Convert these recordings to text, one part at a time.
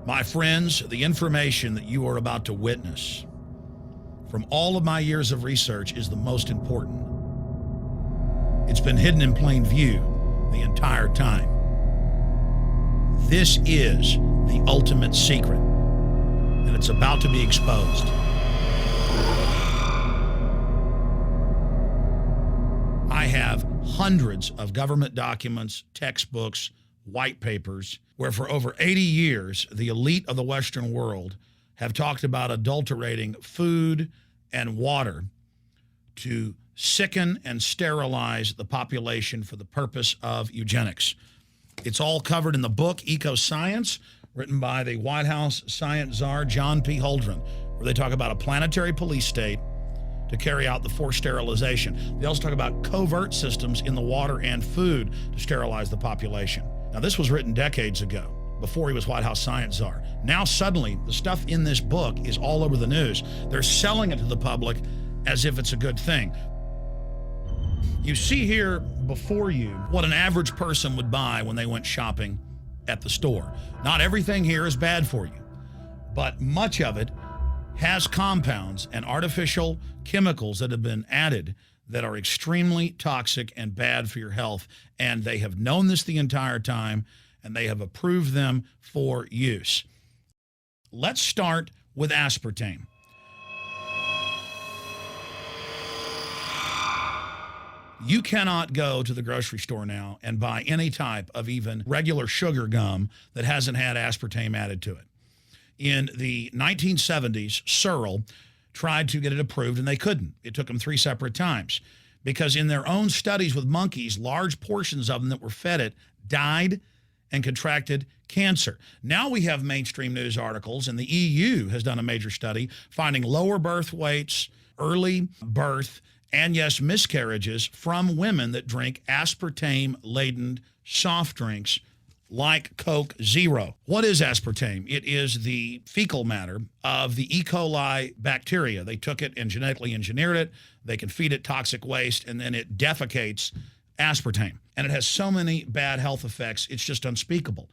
My friends, the information that you are about to witness from all of my years of research is the most important. It's been hidden in plain view the entire time. This is the ultimate secret, and it's about to be exposed. I have hundreds of government documents, textbooks, white papers, where for over 80 years, the elite of the Western world have talked about adulterating food and water to sicken and sterilize the population for the purpose of eugenics. It's all covered in the book Eco-Science, written by the White House science czar, John P. Holdren, where they talk about a planetary police state to carry out the forced sterilization. They also talk about covert systems in the water and food to sterilize the population. Now, this was written decades ago, before he was White House science czar. Now, suddenly, the stuff in this book is all over the news. They're selling it to the public as if it's a good thing. You see here before you what an average person would buy when they went shopping at the store. Not everything here is bad for you, but much of it has compounds and artificial chemicals that have been added that are extremely toxic and bad for your health, and they have known this the entire time, and they have approved them for use. Let's start with aspartame. You cannot go to the grocery store now and buy any type of even regular sugar gum that hasn't had aspartame added to it. In the 1970s, Searle tried to get it approved, and they couldn't. It took them 3 separate times because in their own studies with monkeys, large portions of them that were fed it died and contracted cancer. Now we have mainstream news articles, and the EU has done a major study finding lower birth weights, early birth, and yes, miscarriages from women that drink aspartame-laden soft drinks like Coke Zero. What is aspartame? It is the fecal matter of the E. coli bacteria. They took it and genetically engineered it. They can feed it toxic waste, and then it defecates aspartame. And it has so many bad health effects, it's just unspeakable.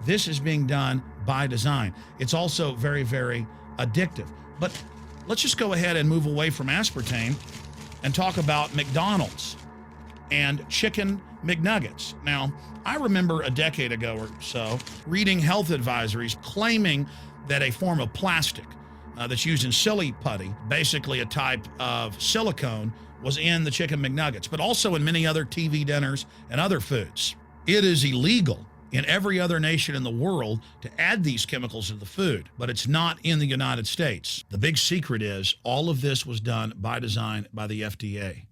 This is being done by design. It's also very, very addictive. But let's just go ahead and move away from aspartame and talk about McDonald's and chicken McNuggets. Now, I remember a decade ago or so reading health advisories claiming that a form of plastic that's used in silly putty, basically a type of silicone, was in the chicken McNuggets, but also in many other TV dinners and other foods. It is illegal in every other nation in the world to add these chemicals to the food, but it's not in the United States. The big secret is all of this was done by design by the FDA.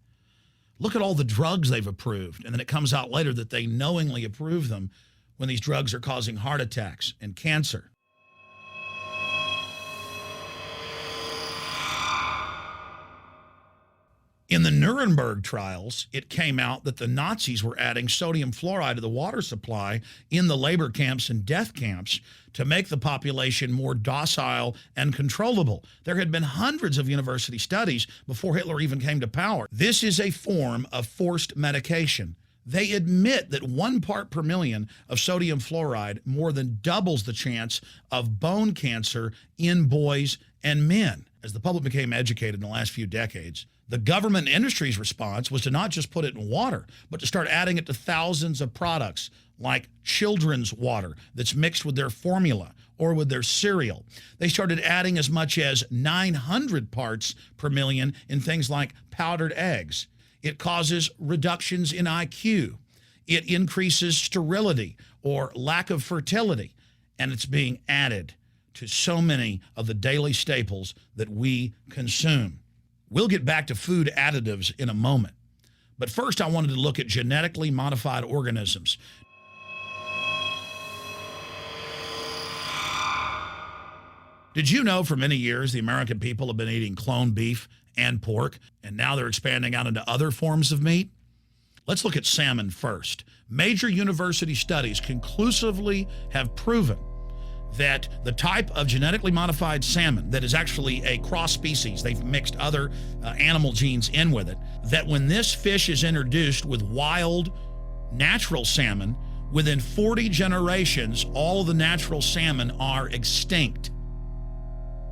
Look at all the drugs they've approved, and then it comes out later that they knowingly approve them when these drugs are causing heart attacks and cancer. In the Nuremberg trials, it came out that the Nazis were adding sodium fluoride to the water supply in the labor camps and death camps to make the population more docile and controllable. There had been hundreds of university studies before Hitler even came to power. This is a form of forced medication. They admit that 1 part per million of sodium fluoride more than doubles the chance of bone cancer in boys and men. As the public became educated in the last few decades, the government and industry's response was to not just put it in water, but to start adding it to thousands of products like children's water that's mixed with their formula or with their cereal. They started adding as much as 900 parts per million in things like powdered eggs. It causes reductions in IQ. It increases sterility or lack of fertility, and it's being added to so many of the daily staples that we consume. We'll get back to food additives in a moment. But first, I wanted to look at genetically modified organisms. Did you know for many years the American people have been eating cloned beef and pork, and now they're expanding out into other forms of meat? Let's look at salmon first. Major university studies conclusively have proven that the type of genetically modified salmon that is actually a cross species, they've mixed other animal genes in with it, that when this fish is introduced with wild natural salmon, within 40 generations, all of the natural salmon are extinct.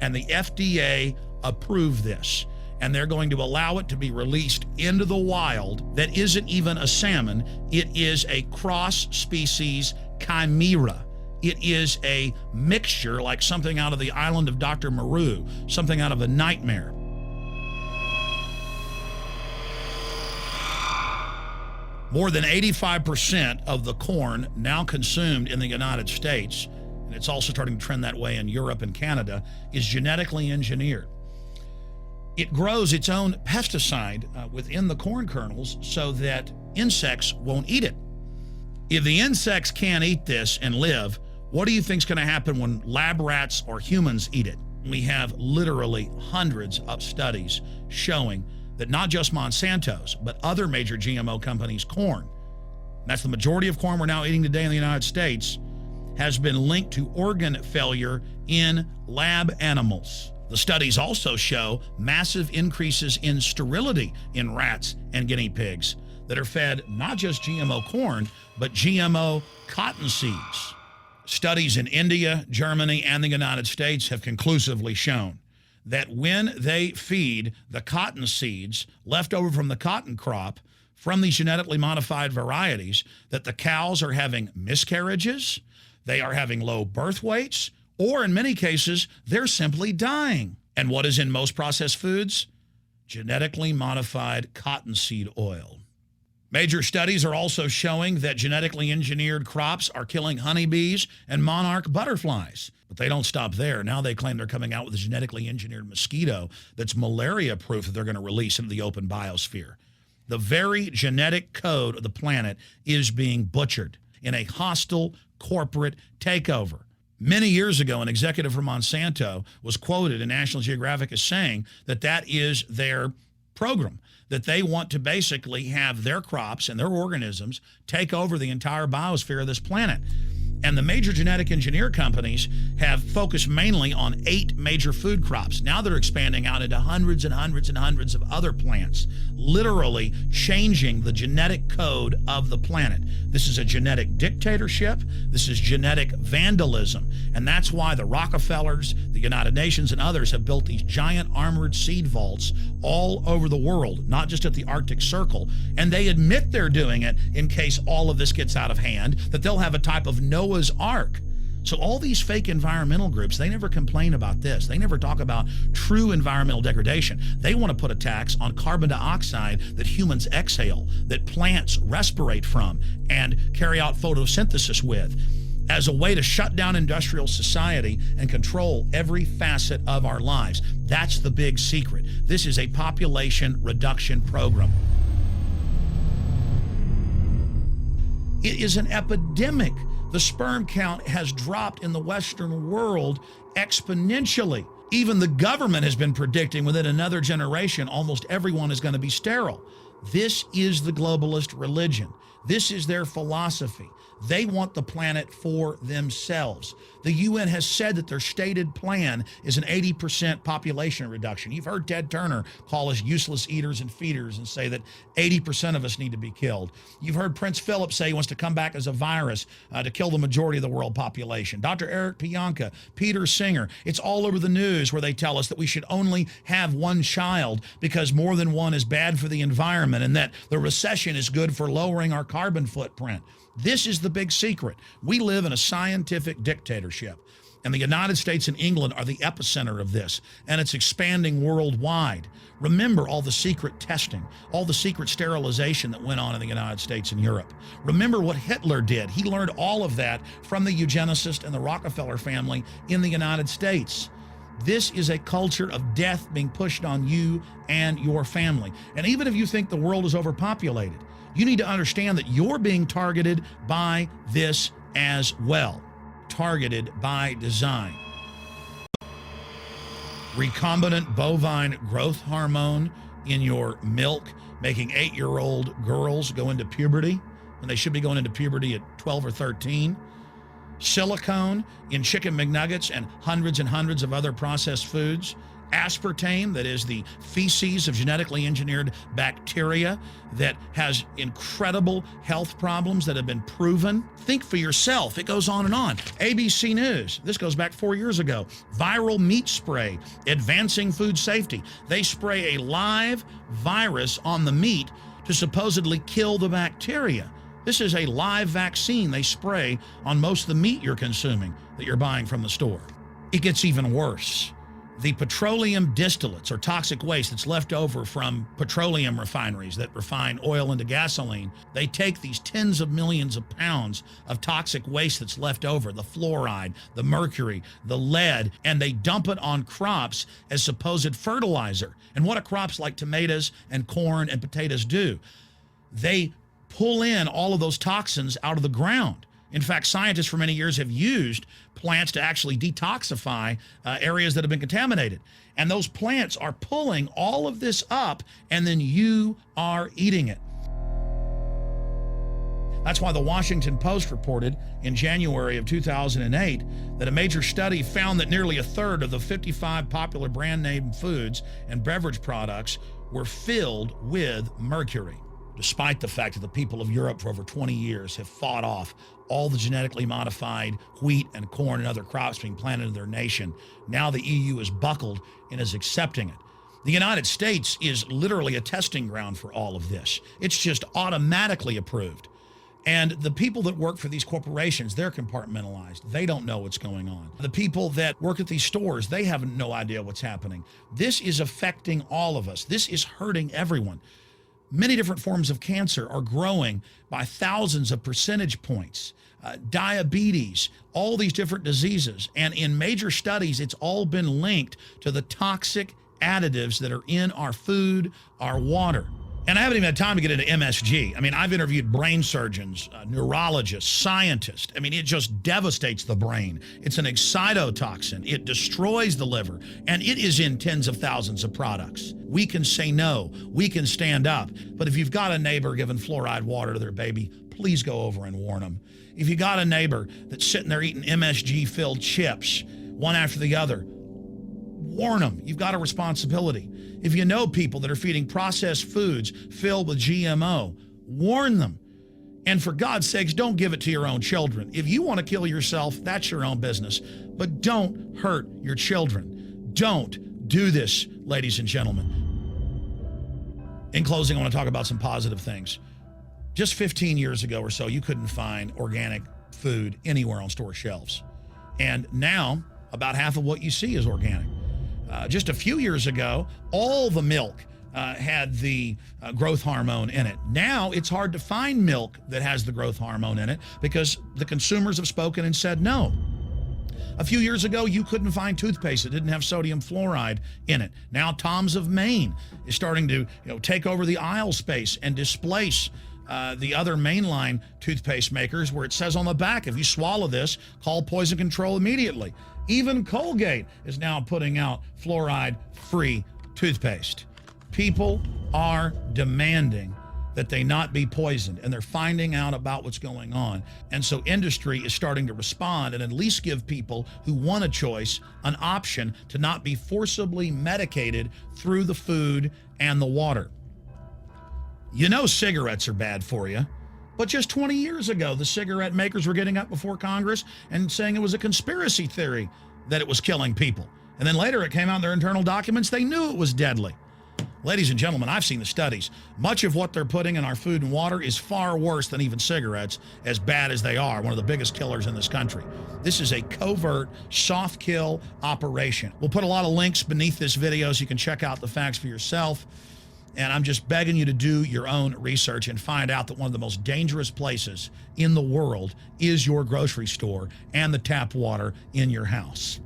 And the FDA approved this. And they're going to allow it to be released into the wild that isn't even a salmon. It is a cross-species chimera. It is a mixture like something out of the island of Dr. Moreau, something out of a nightmare. More than 85% of the corn now consumed in the United States, and it's also starting to trend that way in Europe and Canada, is genetically engineered. It grows its own pesticide within the corn kernels so that insects won't eat it. If the insects can't eat this and live, what do you think is going to happen when lab rats or humans eat it? We have literally hundreds of studies showing that not just Monsanto's, but other major GMO companies' corn, and that's the majority of corn we're now eating today in the United States, has been linked to organ failure in lab animals. The studies also show massive increases in sterility in rats and guinea pigs that are fed not just GMO corn, but GMO cotton seeds. Studies in India, Germany, and the United States have conclusively shown that when they feed the cotton seeds left over from the cotton crop from these genetically modified varieties, that the cows are having miscarriages, they are having low birth weights, or in many cases, they're simply dying. And what is in most processed foods? Genetically modified cottonseed oil. Major studies are also showing that genetically engineered crops are killing honeybees and monarch butterflies. But they don't stop there. Now they claim they're coming out with a genetically engineered mosquito that's malaria-proof that they're going to release into the open biosphere. The very genetic code of the planet is being butchered in a hostile corporate takeover. Many years ago, an executive from Monsanto was quoted in National Geographic as saying that that is their program, that they want to basically have their crops and their organisms take over the entire biosphere of this planet. And the major genetic engineer companies have focused mainly on 8 major food crops. Now they're expanding out into hundreds and hundreds and hundreds of other plants, literally changing the genetic code of the planet. This is a genetic dictatorship. This is genetic vandalism. And that's why the Rockefellers, the United Nations, and others have built these giant armored seed vaults all over the world, not just at the Arctic Circle. And they admit they're doing it in case all of this gets out of hand, that they'll have a type of Noah's Ark. So all these fake environmental groups, they never complain about this. They never talk about true environmental degradation. They want to put a tax on carbon dioxide that humans exhale, that plants respirate from and carry out photosynthesis with, as a way to shut down industrial society and control every facet of our lives. That's the big secret. This is a population reduction program. It is an epidemic. The sperm count has dropped in the Western world exponentially. Even the government has been predicting within another generation, almost everyone is going to be sterile. This is the globalist religion. This is their philosophy. They want the planet for themselves. The UN has said that their stated plan is an 80% population reduction. You've heard Ted Turner call us useless eaters and feeders and say that 80% of us need to be killed. You've heard Prince Philip say he wants to come back as a virus to kill the majority of the world population. Dr. Eric Pianka, Peter Singer, it's all over the news where they tell us that we should only have one child because more than one is bad for the environment and that the recession is good for lowering our carbon footprint. This is the big secret. We live in a scientific dictatorship, and the United States and England are the epicenter of this, and it's expanding worldwide. Remember all the secret testing, all the secret sterilization that went on in the United States and Europe. Remember what Hitler did. He learned all of that from the eugenicist and the Rockefeller family in the United States. This is a culture of death being pushed on you and your family. And even if you think the world is overpopulated, you need to understand that you're being targeted by this as well. Targeted by design. Recombinant bovine growth hormone in your milk making 8-year-old girls go into puberty when they should be going into puberty at 12 or 13. Silicone in chicken McNuggets and hundreds of other processed foods. Aspartame, that is the feces of genetically engineered bacteria that has incredible health problems that have been proven. Think for yourself. It goes on and on. ABC News, this goes back 4 years ago. Viral meat spray, advancing food safety. They spray a live virus on the meat to supposedly kill the bacteria. This is a live vaccine they spray on most of the meat you're consuming that you're buying from the store. It gets even worse. The petroleum distillates, or toxic waste that's left over from petroleum refineries that refine oil into gasoline, they take these tens of millions of pounds of toxic waste that's left over, the fluoride, the mercury, the lead, and they dump it on crops as supposed fertilizer. And what do crops like tomatoes and corn and potatoes do? They pull in all of those toxins out of the ground. In fact, scientists for many years have used plants to actually detoxify areas that have been contaminated. And those plants are pulling all of this up, and then you are eating it. That's why the Washington Post reported in January of 2008 that a major study found that nearly a third of the 55 popular brand name foods and beverage products were filled with mercury. Despite the fact that the people of Europe for over 20 years have fought off all the genetically modified wheat and corn and other crops being planted in their nation, now the EU is buckled and is accepting it. The United States is literally a testing ground for all of this. It's just automatically approved. And the people that work for these corporations, they're compartmentalized. They don't know what's going on. The people that work at these stores, they have no idea what's happening. This is affecting all of us. This is hurting everyone. Many different forms of cancer are growing by thousands of percentage points. Diabetes, all these different diseases. And in major studies, it's all been linked to the toxic additives that are in our food, our water. And I haven't even had time to get into MSG. I mean, I've interviewed brain surgeons, neurologists, scientists. I mean, it just devastates the brain. It's an excitotoxin. It destroys the liver, and it is in tens of thousands of products. We can say no. We can stand up. But if you've got a neighbor giving fluoride water to their baby, please go over and warn them. If you got a neighbor that's sitting there eating MSG-filled chips, one after the other, warn them. You've got a responsibility. If you know people that are feeding processed foods filled with GMO, warn them. And for God's sakes, don't give it to your own children. If you want to kill yourself, that's your own business. But don't hurt your children. Don't do this, ladies and gentlemen. In closing, I want to talk about some positive things. Just 15 years ago or so, you couldn't find organic food anywhere on store shelves. And now, about half of what you see is organic. Just a few years ago, all the milk had the growth hormone in it. Now it's hard to find milk that has the growth hormone in it because the consumers have spoken and said no. A few years ago, you couldn't find toothpaste that didn't have sodium fluoride in it. Now Tom's of Maine is starting to take over the aisle space and displace the other mainline toothpaste makers, where it says on the back, if you swallow this, call poison control immediately. Even Colgate is now putting out fluoride-free toothpaste. People are demanding that they not be poisoned, and they're finding out about what's going on. And so industry is starting to respond and at least give people who want a choice an option to not be forcibly medicated through the food and the water. You know cigarettes are bad for you, but just 20 years ago, the cigarette makers were getting up before Congress and saying it was a conspiracy theory that it was killing people. And then later it came out in their internal documents, they knew it was deadly. Ladies and gentlemen, I've seen the studies. Much of what they're putting in our food and water is far worse than even cigarettes, as bad as they are, one of the biggest killers in this country. This is a covert, soft kill operation. We'll put a lot of links beneath this video so you can check out the facts for yourself. And I'm just begging you to do your own research and find out that one of the most dangerous places in the world is your grocery store and the tap water in your house.